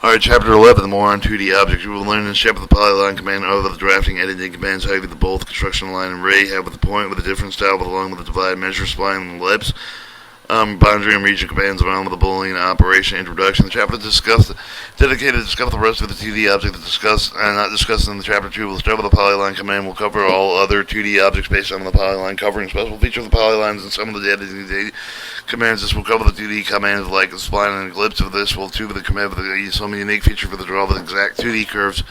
Alright, Chapter 11, more on 2D objects. You will learn in this chapter the polyline command over the drafting, editing commands, how with the both construction line and ray, have with the point with a different style, with along with the divide, measure, spline, and ellipse. Boundary and region commands around with the Boolean operation introduction. The chapter dedicated to discuss the rest of the 2D object not discussed in the chapter 2. We'll start with the polyline command. We'll cover all other 2D objects based on the polyline, covering special features of the polylines and some of the editing commands. This will cover the 2D commands like the spline and ellipse. Of this, we'll the command with some unique feature for the draw of the exact 2D curves.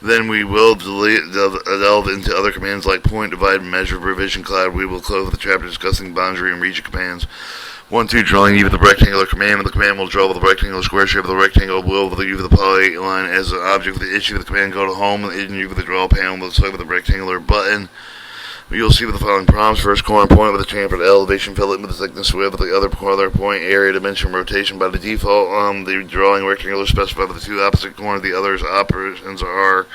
Then we will delve into other commands like point, divide, measure, revision, cloud. We will close the chapter discussing boundary and region commands. 1-2 drawing U with the rectangular command. The command will draw with the rectangular square shape of the rectangle. Will with the U with the polyline as an object. With the issue with the command go to home. And U with the draw panel. With the select with the rectangular button. You'll see with the following prompts: first corner point with a chamfer, elevation, fillet with the thickness, width with the other point, area, dimension, rotation. By the default, the drawing rectangular specified with the two opposite corners. The others operations are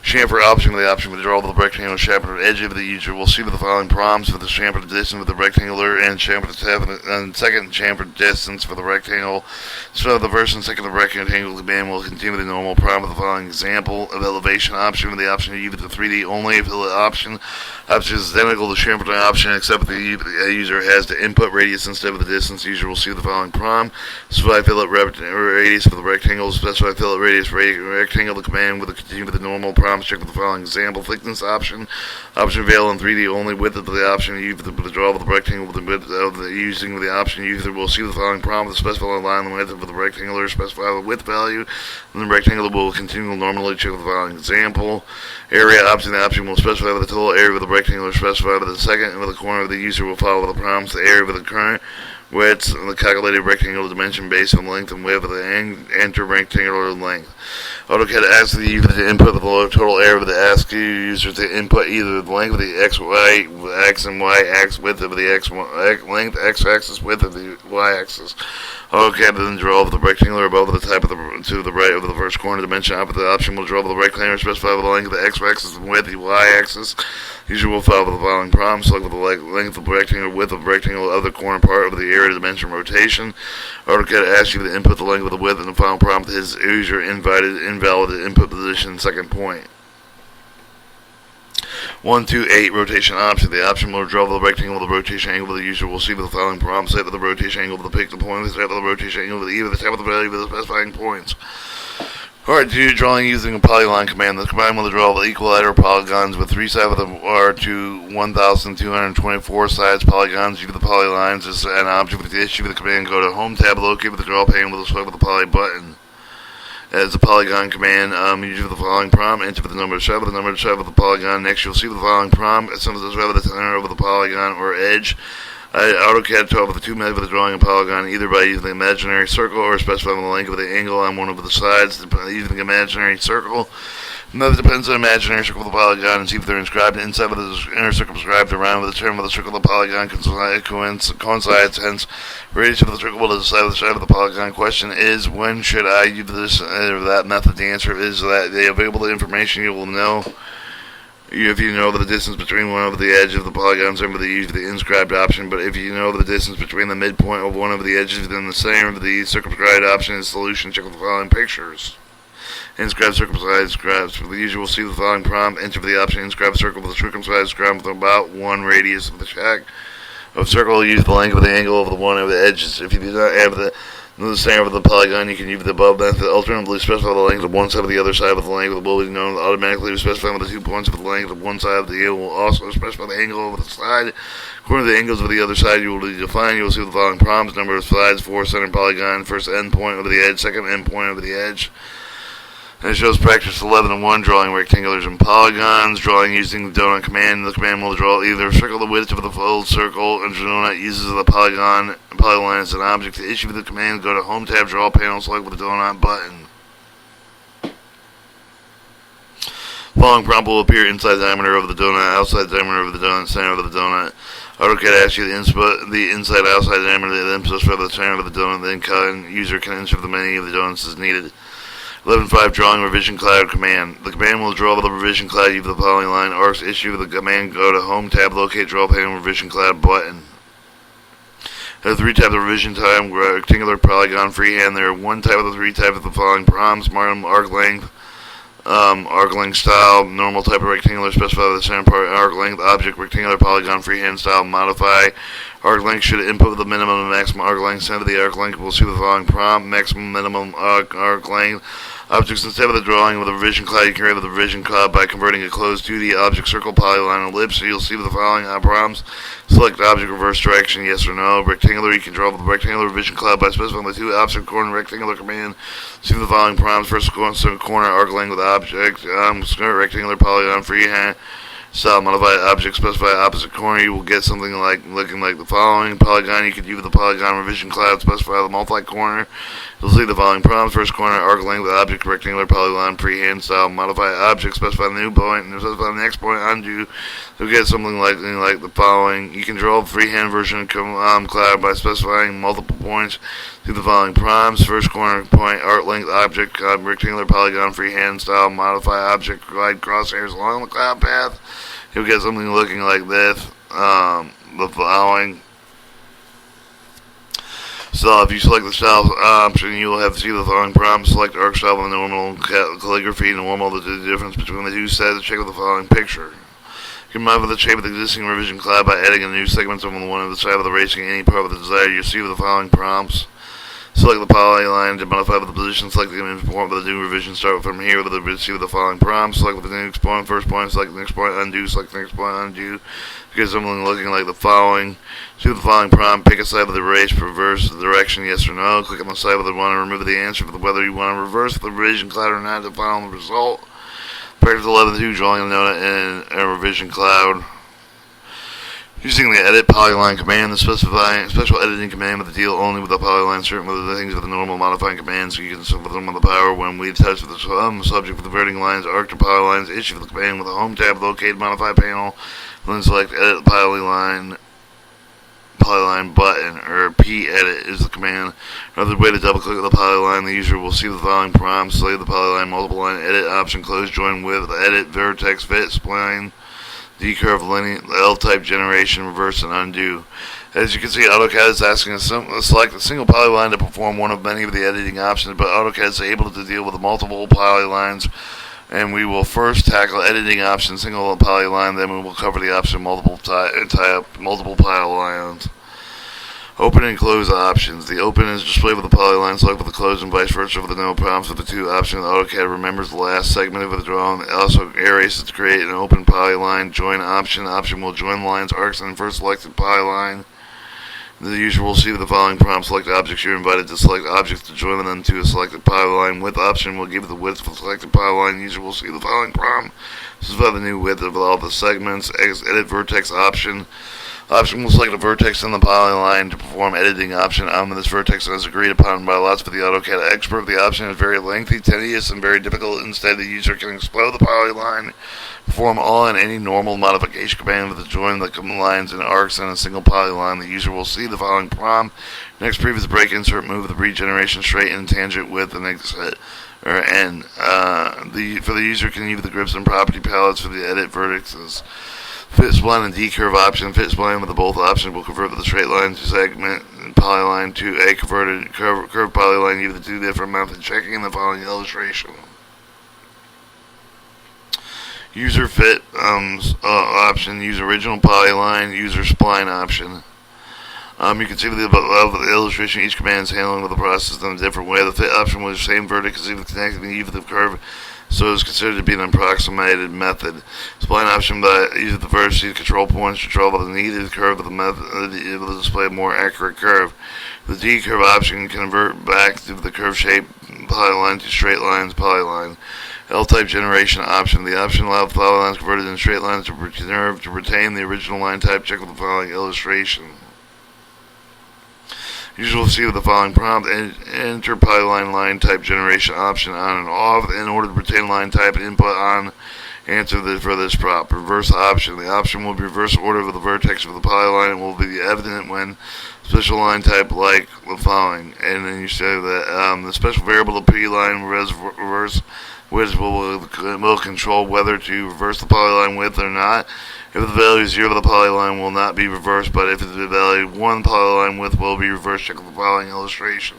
chamfer option with the option with the draw with the rectangular chamfer edge of the user. We'll see with the following prompts: with the chamfer distance with the rectangular and chamfer and second chamfer distance for the rectangle. So the first and second of the rectangle command will continue with the normal prompt with the following example of elevation option with the option to use the 3D only fillet option. Option is identical to chamfer option except the user has the input radius instead of the distance. The user will see the following prompt: specify fillet radius for the rectangle, specify fillet radius for rectangle. The command will continue with the normal prompt. Check with the following example: thickness option available in 3D only, width of the option used with the draw of the rectangle with the width of the using with the option user will see the following prompt: the specify the line and width of the rectangular, specify the width value, and the rectangle will continue normally. Check with the following example: area option. The option will specify the total area with the rectangular, specify with the second and with the corner of the user will follow the prompts: the area with the current width and the calculated rectangular dimension based on the length and width of the enter rectangular length. Autocad asks the user to input the total area of the ask user to input either the length of the x and y axis, width of the length x axis, width of the y axis. Autocad then draw the rectangular above the type of to the right of the first corner dimension. Opposite the option will draw the rectangular, specify the length of the x axis and width of the y axis. User will follow the following prompts: select the length of the rectangle, width of the rectangle, of the corner part of the area, dimension, rotation. Autocad asks you to input the length of the width, and the final prompt is user invalid input position, second point. 1-2-8 rotation option. The option will draw the rectangle with the rotation angle. The user will see with the following prompt: set with the rotation angle with the pick the point, set with the rotation angle with either the type of the value with the specifying points. Alright, do drawing using a polyline command. The command will draw the equilateral polygons with 3 sides to 1,224 sides. Polygons use the polylines as an object with the issue with the command. Go to Home tab, locate with the draw pane with the select with the poly button. As a polygon command, use the following prompt: enter with the number of the polygon. Next, you'll see the following prompt: some of the the center over the polygon or edge. Autocad taught with the 2 methods of drawing a polygon, either by using the imaginary circle or specifying the length of the angle on one of the sides using the imaginary circle. Another depends on the imaginary circle of the polygon and see if they're inscribed inside of the inner circle prescribed around with the term of the circle of the polygon coincides. Hence, radius of the circle will decide the side of the polygon. Question is: when should I use this or that method? The answer is that the available information you will know. If you know the distance between one of the edges of the polygons, then use the inscribed option. But if you know the distance between the midpoint of one of the edges, then the same of the circumscribed option is solution. Check with the following pictures. Inscribed circumcised scribes. For the user will see the following prompt: enter for the option inscribed circle with a circumcised scribe with about 1 radius of the check of circle. Use the length of the angle of the one of the edges. If you do not have the center of the polygon, you can use the above method. Alternatively, specify the length of one side of the other side with the length of the will be known automatically. Specify with the 2 points of the length of one side of the angle will also specify the angle of the side. According to the angles of the other side you will define, you will see the following prompts: number of sides, 4 center polygon, first end point over the edge, second end point over the edge. And it shows practice 11 and 1, drawing rectangulars and polygons, drawing using the donut command. The command will draw either circle the width of the full circle, and the donut uses the polyline as an object. To issue the command, go to Home tab, draw panel, select with the donut button. Following prompt will appear: inside diameter of the donut, outside diameter of the donut, center of the donut. Autocad asks you the inside outside diameter, then specify the center of the donut, then user can insert the many of the donuts as needed. 11.5 drawing revision cloud command. The command will draw the revision cloud using the polyline arcs. Issue the command, go to Home tab, locate draw pane revision cloud button. There are three types of revision time: rectangular, polygon, freehand. There are one type of the three types of the following prompts: arc length, arc length style, normal type of rectangular, specify the center part, arc length, object, rectangular, polygon, freehand style, modify. Arc length should input the minimum and maximum arc length. Center the arc length. We'll see the following prompt: maximum, minimum arc length. Objects instead of the drawing with a revision cloud, you can create with a revision cloud by converting a closed 2D object, circle, polyline, ellipse. So you'll see the following prompts: select object, reverse direction, yes or no. Rectangular, you can draw with the rectangular revision cloud by specifying the two opposite corner rectangular command. See the following prompts: first corner arc length with object, rectangular, polygon, freehand style, modify object, specify opposite corner. You will get something like looking like the following: polygon, you could use the polygon revision cloud, specify the multi-corner. You'll see the following prompts: first corner arc length with object, rectangular, polygon, freehand style, modify object, specify the new point, and specify the next point, undo. You'll get something like the following: you can draw a freehand version cloud by specifying multiple points. See the following prompts: first corner point, arc length, object, rectangular, polygon, freehand style, modify object, glide crosshairs along the cloud path. You'll get something looking like this. The following. So if you select the style option, you will have to see the following prompts: select arc style with normal calligraphy, normal. The difference between the two sets. Check out the following picture. You can modify the shape of the existing revision cloud by adding a new segment on one of the side of the racing any part of the desired. You see the following prompts. Select the polyline to modify the position. Select the image point with the new revision. Start from here with the following prompts. Select the next point, first point. Select the next point, undo. Select the next point, undo. Get something looking like the following. See the following prompt: pick a side with the race, reverse the direction, yes or no. Click on the side with the one to remove the answer for whether you want to reverse the revision cloud or not to find the result. Practice 11.2, drawing a note in a revision cloud. Using the edit polyline command, the special editing command with the deal only with the polyline, certain with the things with the normal modifying command, so you can set them on the power when we touch with the subject with the verting lines, arc to polylines, issue with the command with the home tab, locate modify panel, and then select edit polyline button, or p-edit is the command. Another way to double click the polyline, the user will see the following prompts: select the polyline, multiple line, edit option, close, join with, edit, vertex, fit, spline, decurve, linear, L-type generation, reverse, and undo. As you can see, Autocad is asking us to select a single polyline to perform one of many of the editing options, but Autocad is able to deal with multiple polylines, and we will first tackle editing option single polyline, then we will cover the option multiple polylines. Open and close options. The open is displayed with the polyline, select with the close, and vice versa with the no prompts for the two options. AutoCAD remembers the last segment of the drawing. It also erases to create an open polyline. Join option. Option will join lines, arcs, and first selected polyline. The user will see the following prompt: select objects. You're invited to select objects to join them to a selected polyline. Width option will give the width for the selected polyline. The user will see the following prompt: specify the new width of all the segments. Edit vertex option. Option will select a vertex in the polyline to perform editing option. This vertex is agreed upon by lots of the AutoCAD expert. The option is very lengthy, tedious, and very difficult. Instead, the user can explode the polyline, perform all and any normal modification command with the join the lines and arcs in a single polyline. The user will see the following prompt: next previous break, insert, move the regeneration straight and tangent width, and exit or end. For the user can use the grips and property palettes for the edit vertexes. Fit spline and decurve option. Fit spline with the both options will convert the straight line to segment and polyline to a converted curved polyline. Use the two different methods. Checking the following illustration. User fit option. Use original polyline. User spline option. You can see with the illustration, each command is handling with the process in a different way. The fit option was the same vertex as the connecting even the curve, so it is considered to be an approximated method. Spline option by using the vertices, control points to draw the needed curve of the method will display a more accurate curve. The decurve option can convert back to the curve shape polyline to straight lines polyline. L-type generation option. The option allows polylines converted in straight lines to retain the original line type. Check with the following illustration. User will see with the following prompt: enter polyline line type generation option on and off. In order to retain line type, input on answer for this prompt. Reverse option. The option will be reverse order of the vertex of the polyline and will be evident when special line type like the following. And then you say that the special variable of P line reverse width will control whether to reverse the polyline width or not. If the value is 0, the polyline will not be reversed, but if the value 1, the polyline width will be reversed. Check the following illustration.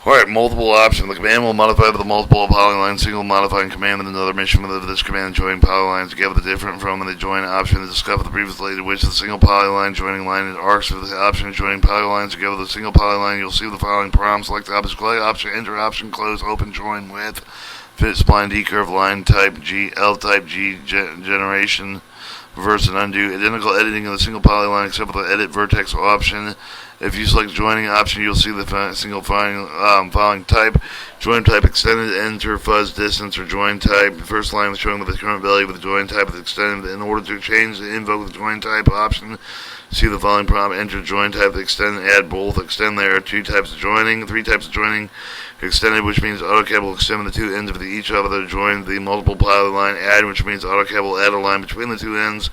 Alright, multiple option. The command will modify with the multiple polyline, single modifying command with another mission with this command join polylines together different from the join option to discover the previously which the single polyline joining line is arcs with the option of joining polylines together with the single polyline. You'll see the following prompt. Select the option, select option, enter option, close, open, join with, fit, spline, decurve, line type, G, L type, G, generation, reverse and undo. Identical editing of the single polyline except for the edit vertex option. If you select joining option, you'll see the single following type. Join type extended, enter fuzz distance or join type. The first line is showing with the current value with the join type is extended. In order to change the invoke the join type option, see the following prompt. Enter join type, extend, add both. Extend, there are 2 types of joining, 3 types of joining. Extended, which means Autocad will extend the 2 ends of each other. Join the multiple polyline. Add, which means Autocad will add a line between the 2 ends.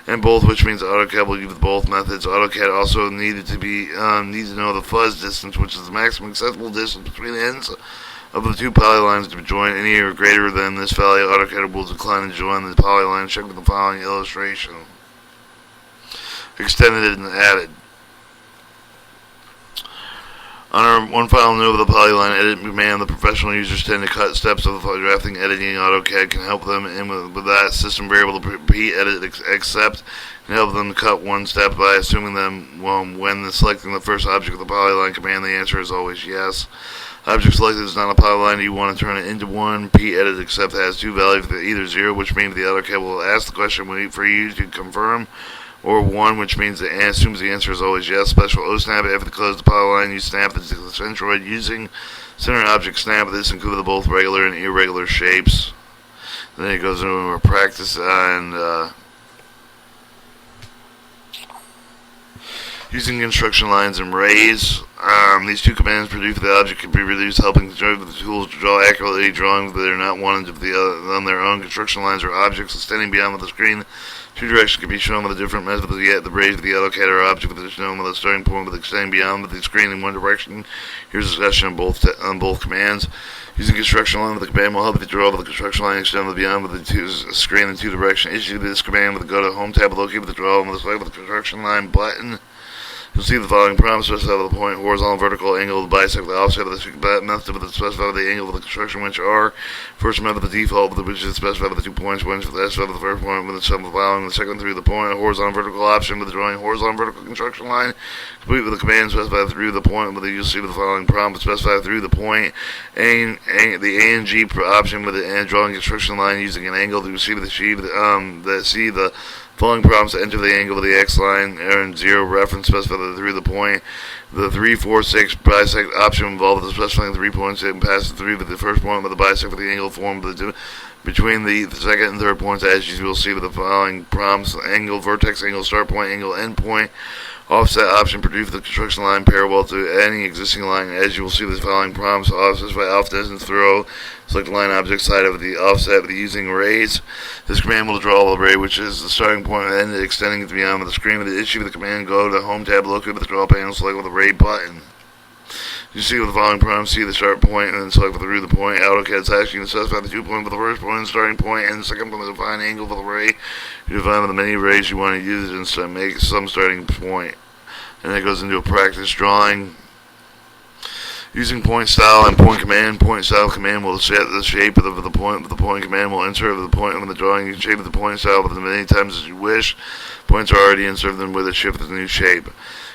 And both, which means Autocad will use both methods. Autocad also needs to know the fuzz distance, which is the maximum acceptable distance between the ends of the 2 polylines. To join any or greater than this value, Autocad will decline to join the polyline. Check with the following illustration. Extended and added. On one final note of the polyline edit command, the professional users tend to cut steps of the drafting, editing. Autocad can help them in with that. System variable to repeat, edit, accept, can help them cut one step by assuming them when selecting the first object of the polyline command. The answer is always yes. Object selected is not a polyline. You want to turn it into one. P edit accept has 2 values, either 0, which means the Autocad will ask the question for you to confirm, or 1, which means it assumes the answer is always yes. Special O snap, after the close the polyline, you snap the centroid using center object snap. This includes both regular and irregular shapes. Then it goes into a practice and using construction lines and rays. These 2 commands produce the object can be reduced, helping the tools to draw accurately drawings that are not wanted on their own. Construction lines are objects extending beyond the screen. 2 directions can be shown with a different method. The rays of the Autocad or object with shown with a starting point with extending beyond the screen in one direction. Here's a discussion on both commands. Using construction line with the command will help you draw with the construction line extend beyond with the screen in 2 directions. Issue this command with the go to home tab, locate with the draw with the select with the construction line button. You'll see the following prompts. Specify the point, horizontal, vertical, angle, the bisect, the offset of the method with the specify the angle of the construction, which are first method the default, which is specified with the 2 points, which for the specify the first point with the sum of the following, the second through the point, horizontal, vertical option with the drawing horizontal, vertical construction line, complete with the command specify through the point with the you'll see with the following prompt, specify through the point, the A and G option with the drawing construction line using an angle to see the following prompts to enter the angle of the X line and 0 reference specify through the point. The 3, 4, 6 bisect option involved with specifying 3 points and passes through with the first point with the bisect for the angle formed between the second and third points, as you will see with the following prompts: angle, vertex, angle, start point, angle, end point. Offset option produce the construction line parallel to any existing line, as you will see with the following prompts: offset by off distance throw. Select the line object side of the offset with using rays. This command will draw a ray, which is the starting point and extending it beyond the screen. With the issue with the command, go to the home tab, locate with the draw panel, select with the ray button. You see with the following prompt, see the start point, and then select through the point. AutoCAD is asking you to specify the 2 point for the first point, starting point, and the second point, the define angle for the ray. You define with the many rays you want to use and make some starting point. And it goes into a practice drawing. Using point style and point command. Point style command will set the shape of the point. The point command will insert the point with the drawing. You can shape the point style with as many times as you wish. Points are already inserted them with a shift with a new shape.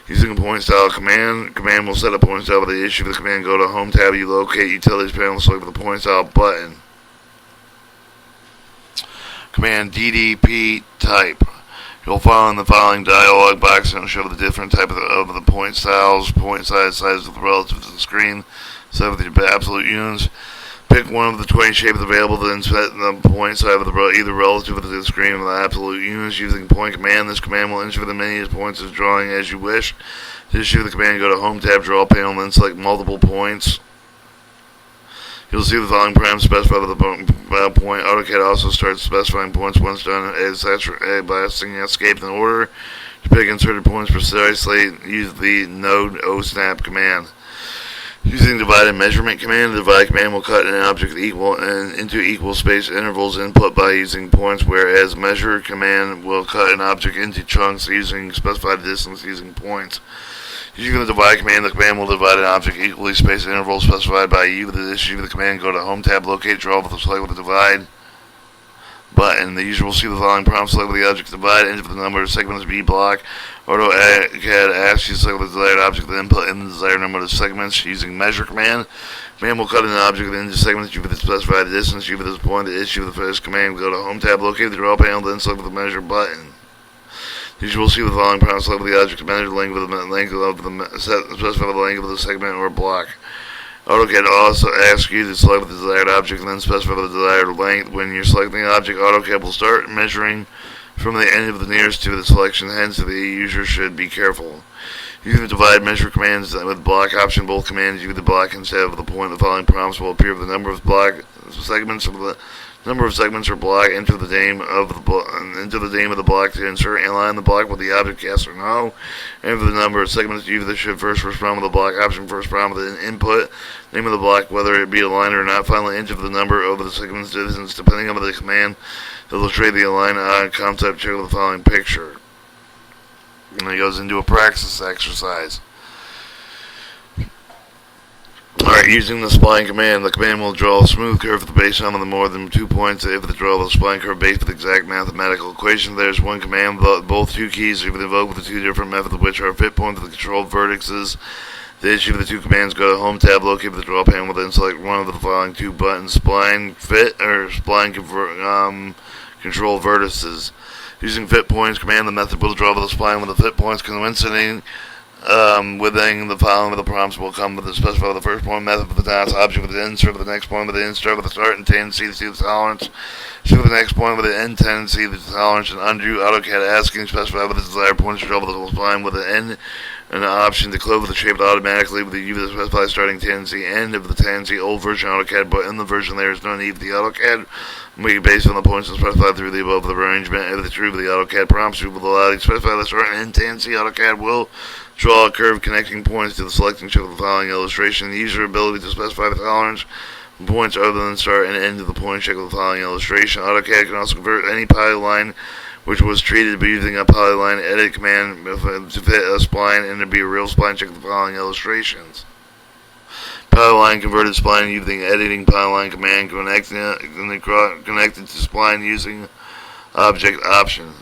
Using a point style command will set a point style with the issue of the command. Go to home tab, you locate utilities panel, select the point style button. Command DDP type. You'll find the following dialog box and it'll show the different type of the point styles, point size of the relative to the screen, set with the absolute units. Pick one of the 20 shapes available, then set the point side of either relative to the screen with the absolute units. Using point command, this command will insert the many points as drawing as you wish. To issue the command, go to home tab, draw panel, and then select multiple points. You'll see the following parameters specified with the point. AutoCAD also starts specifying points once done by setting escape in order to pick inserted points precisely. Use the node O snap command. Using divide and measurement command, the divide command will cut an object into equal space intervals input by using points, whereas measure command will cut an object into chunks using specified distance using points. Using the divide command, the command will divide an object equally spaced intervals specified by you. With the issue of the command, go to Home tab, locate, draw with the select with the divide button. The user will see the following prompt: select with the object divide, enter the number of segments B block. Autocad asks you to select the desired object, then input in the desired number of segments using measure command. Command will cut an object into segments. You with the specified distance. You with this point. The issue of the first command, go to Home tab, locate the draw panel, then select with the measure button. The user will see the following prompt: select with the object, measure the length of the specify the length of the segment or block. AutoCAD also asks you to select the desired object and then specify the desired length. When you're selecting the object, AutoCAD will start measuring from the end of the nearest to the selection, hence the user should be careful. Using the divide measure commands with block option, both commands use the block instead of the point. The following prompts will appear with the number of block segments of the number of segments or block. Enter the name of the block to insert and align the block with the object, yes or no. Enter the number of segments. User should first respond with the block option, first prompt with an input name of the block, whether it be aligned or not. Finally, enter the number of the segments distance depending on the command. Illustrate the align concept. Check the following picture. And it goes into a practice exercise. Alright, using the spline command, the command will draw a smooth curve with the base sum of the more than 2 points. If the draw of the spline curve based with exact mathematical equation, there's one command, both two keys are invoked with the two different methods, which are fit point for the controlled vertices. The issue of the two commands, go to Home tab, locate the draw panel, then select one of the following two buttons: spline fit or spline control vertices. Using fit points command, the method will draw the spline with the fit points coinciding within the following of the prompts will come with the specify the first point method for the task object with the insert with the next point with the insert with the start and tendency to see the tolerance. Shoot with the next point with the end tendency, the tolerance, and undo. AutoCAD asking specify with the desired points to draw with the spline with the end and an option to clove the shape automatically with the U with the specified starting tendency, end of the tendency, old version AutoCAD, but in the version there is no need for the AutoCAD. Based on the points specified through the above the arrangement, if the true of the AutoCAD prompts you will allow you to specify the start and end tendency. AutoCAD will draw a curve connecting points to the selecting shape of the following illustration. The user ability to specify the tolerance points other than start and end of the point shape of the following illustration. AutoCAD can also convert any polyline which was treated by using a polyline edit command to fit a spline and to be a real spline. Check the following illustrations. Polyline converted spline using editing polyline command, connected to spline using object option.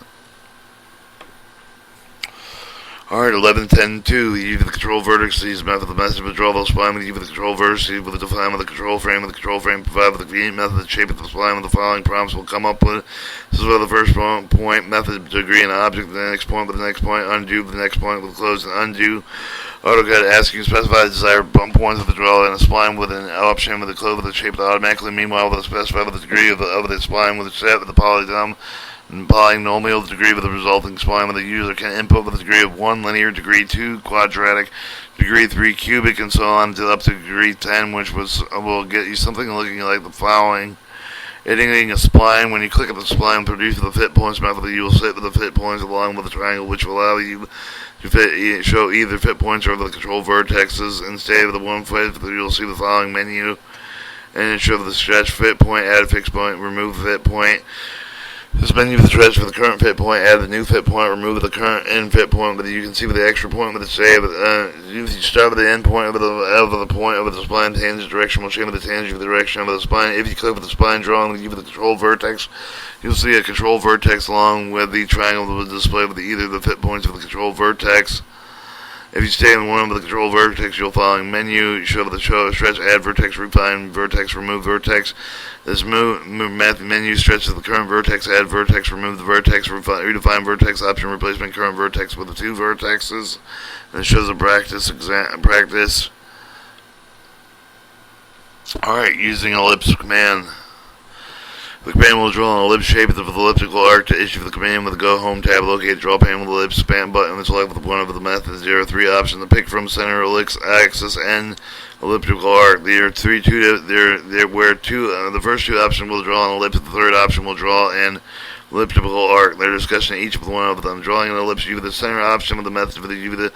Alright, 11.10.2. Use the control vertices method. The method of draw the spline with use the control vertices with the define with the control frame. With the control frame provide with the convenient method the shape of the spline with the following prompts will come up with. This is where the first point method to agree an object with the next point with the next point, undo with the next point with close and undo. AutoCAD asks you to specify the desired points of the draw and a spline with an option with the clove of the shape automatically. Meanwhile, with the specify with the degree of the spline with the set with the polynomial degree with the resulting spline with the user can input with a degree of 1 linear, degree 2 quadratic, degree 3 cubic, and so on until up to degree 10, which will get you something looking like the following. Editing a spline. When you click on the spline, produce the fit points method, you will set with the fit points along with the triangle, which will allow you to show either fit points or the control vertexes. Instead of the one fit, you will see the following menu, and it shows the stretch fit point, add a fixed point, remove fit point. This menu for the stretch for the current fit point, add the new fit point, remove the current end fit point, but you can see with the extra point with the save. You start with the end point of the point of the spline, tangent direction will change with the tangent of the direction of the spline. If you click with the spline drawing, you with the control vertex, you'll see a control vertex along with the triangle that will display with either the fit points of the control vertex. If you stay in one of the control vertex, you'll following menu. You show the stretch, add vertex, refine vertex, remove vertex. This menu stretches the current vertex, add vertex, remove the vertex, redefine vertex option, replacement current vertex with the two vertexes. And it shows a practice. Alright, using ellipse command. The command will draw an ellipse shape of the elliptical arc. To issue the command with the Go Home tab, locate draw panel with the ellipse span button and select with one of the methods. There are three options to pick from: center, ellipse, axis, and elliptical arc. The first two options will draw an ellipse. The third option will draw an elliptical arc. They're discussing each with one of them. Drawing an ellipse, use the center option of the method for the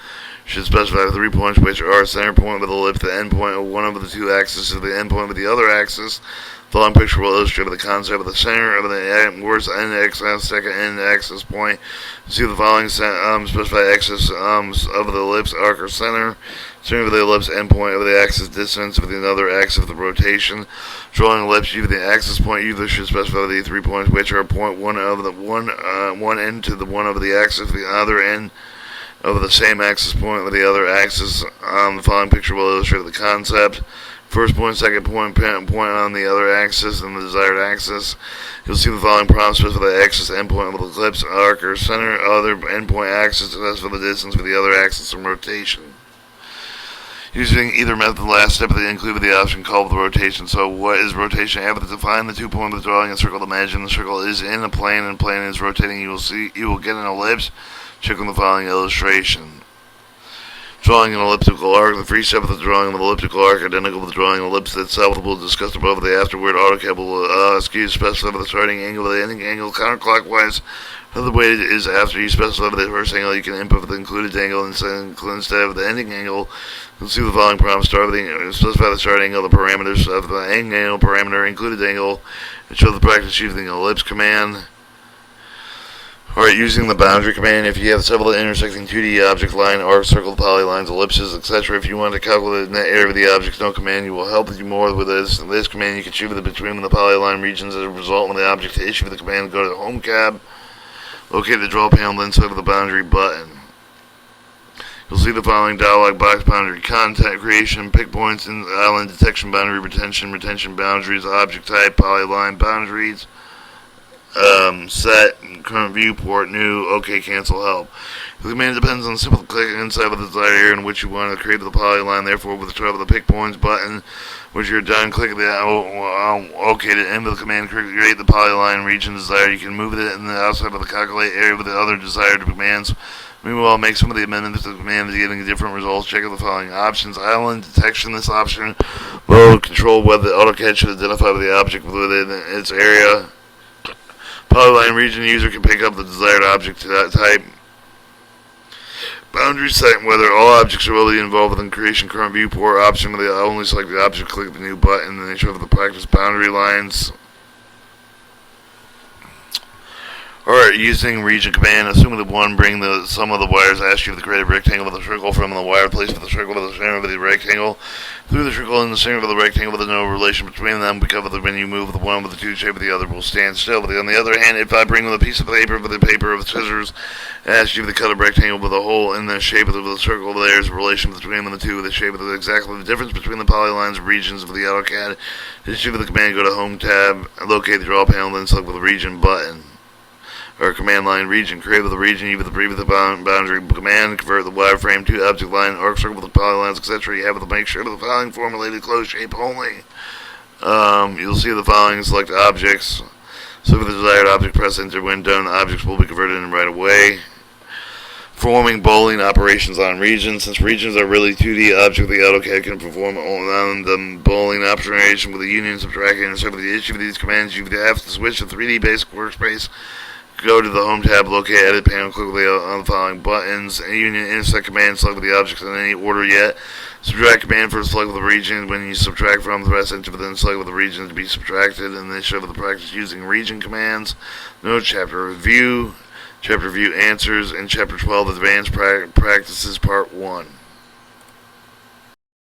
Should specify 3 points which are center point with the ellipse, the end point of one of the two axes, to the end point with the other axis. The following picture will illustrate the concept of the center of the worst end axis, second end axis point. See the following specify axis of the ellipse, arc, or center. Center of the ellipse, end point of the axis, distance of another axis of the rotation. Drawing ellipse, U the axis point. You should specify the 3 points which are point one of the one end to the one of the axis, the other end of the same axis point with the other axis. The following picture will illustrate the concept. First point, second point on the other axis and the desired axis. You'll see the following prompts for the axis, endpoint of the ellipse, arc, or center, other endpoint axis, and as for the distance for the other axis and rotation. Using either method, the last step of the include with the option called the rotation. So what is rotation? After define the 2 point with drawing a circle, imagine the circle is in a plane and the plane is rotating. You will get an ellipse. Check on the following illustration. Drawing an elliptical arc. The first step of the drawing of an elliptical arc, identical with the drawing of an ellipse itself, will discuss above. The afterward Autocad will ask you to specify the starting angle, the ending angle, counterclockwise. Another way is after you specify the first angle, you can input the included angle instead of the ending angle. You'll see the following prompt. Specify the starting angle, the parameters of the ending angle, parameter, included angle, and show the practice using the ellipse command. Alright, using the boundary command, if you have several intersecting 2D object line, arc, circle, polylines, ellipses, etc., if you want to calculate the net area of the object, no command you will help you more with this. In this command, you can choose between the polyline regions as a result when the object to issue the command, go to the home tab, locate the draw panel, then select the boundary button. You'll see the following dialog box: boundary content creation, pick points, in island detection, boundary retention boundaries, object type, polyline boundaries, set, current viewport, new, OK, cancel, help. The command depends on simple clicking inside of the desired area in which you want to create the polyline. Therefore, with the start of the pick points button, once you're done, click the OK to end of the command, create the polyline region desired. You can move it in the outside of the calculate area with the other desired commands. Meanwhile, make some of the amendments to the command is getting different results. Check out the following options: island detection. This option will control whether the AutoCAD should identify the object within its area. Polyline region, user can pick up the desired object to that type. Boundary set, whether all objects are really involved in creation. Current viewport option, where they only select the object, click the new button, and they show the practice boundary lines. Alright, using region command, assuming the one bring the sum of the wires, ask you to create a rectangle with a circle from the wire placed with the circle to the center of the rectangle. Through the circle in the center of the rectangle, with no relation between them, because when you move the one with the two shape of the other will stand still. But on the other hand, if I bring a piece of paper with the paper of scissors, ask you to cut a rectangle with a hole in the shape of the circle, there's a relation between the two, the shape of exactly the difference between the polylines regions of the AutoCAD. Issue of the command, go to Home tab, locate the draw panel, then select the region button. Or command line region. Create with the region, you with the previous boundary command, convert the wireframe to object line, arc, circle with the polylines, etc. You have to make sure that the following formulated closed shape only. You'll see the following: select objects. So for the desired object, press enter when done. Objects will be converted in right away. Performing bowling operations on regions. Since regions are really 2D objects, the AutoCAD can perform on the bowling operation with the union, subtracting, and so for the issue of these commands, you have to switch to 3D basic workspace. Go to the Home tab, locate Edit panel, click on the following buttons. Union intersect command, select the objects in any order yet. Subtract command for select the region. When you subtract from the rest, enter then select the region to be subtracted, and then show the practice using region commands. Note chapter review answers, and chapter 12 advanced practices part 1.